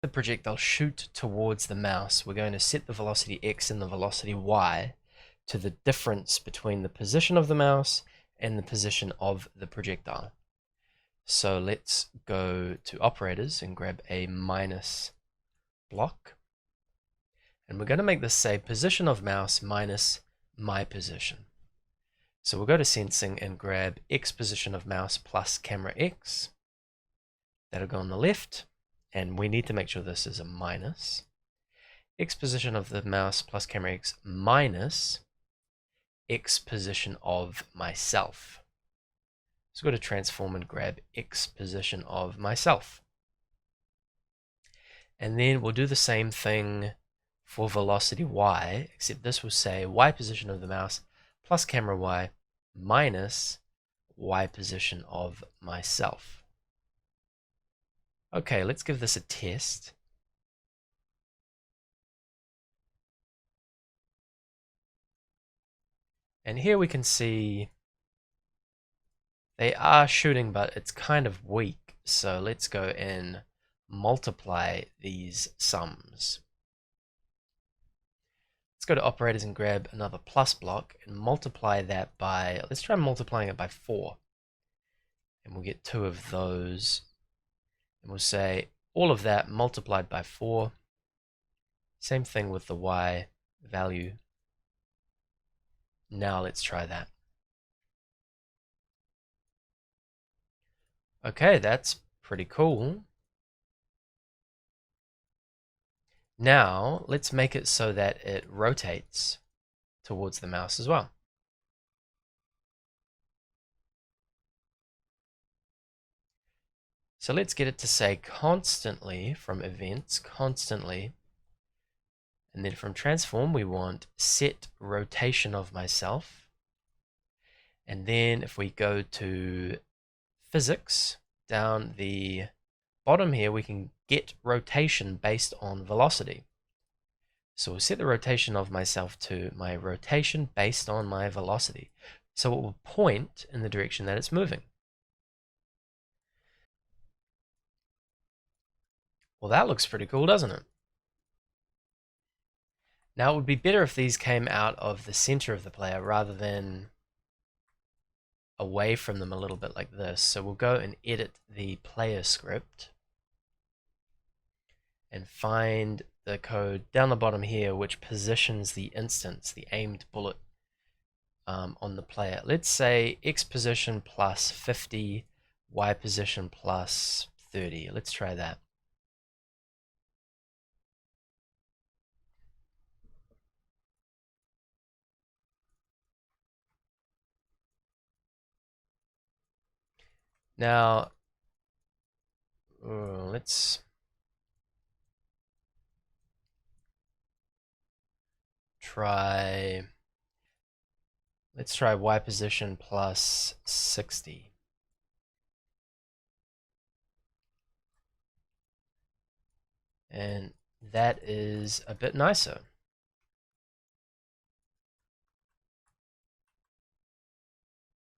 the projectile shoot towards the mouse, we're going to set the velocity x and the velocity y to the difference between the position of the mouse and the position of the projectile. So let's go to operators and grab a minus block. And we're going to make this say position of mouse minus my position. So we'll go to sensing and grab x position of mouse plus camera x. That'll go on the left. And we need to make sure this is a minus. X position of the mouse plus camera x minus x position of myself. So go to transform and grab x position of myself. And then we'll do the same thing for velocity y, except this will say y position of the mouse plus camera y minus y position of myself. Okay, let's give this a test. And here we can see they are shooting, but it's kind of weak. So let's go and multiply these sums. Let's go to operators and grab another plus block and multiply that by, let's try multiplying it by 4. And we'll get 2 of those. And we'll say all of that multiplied by 4. Same thing with the y value. Now let's try that. Okay, that's pretty cool. Now let's make it so that it rotates towards the mouse as well. So let's get it to say constantly from events, constantly. And then from transform, we want set rotation of myself. And then if we go to physics, down the bottom here, we can get rotation based on velocity. So we'll set the rotation of myself to my rotation based on my velocity. So it will point in the direction that it's moving. Well, that looks pretty cool, doesn't it? Now it would be better if these came out of the center of the player rather than away from them a little bit like this. So we'll go and edit the player script and find the code down the bottom here which positions the instance, the aimed bullet, on the player. Let's say X position plus 50, Y position plus 30. Let's try that. Now, let's try Y position plus 60. And that is a bit nicer.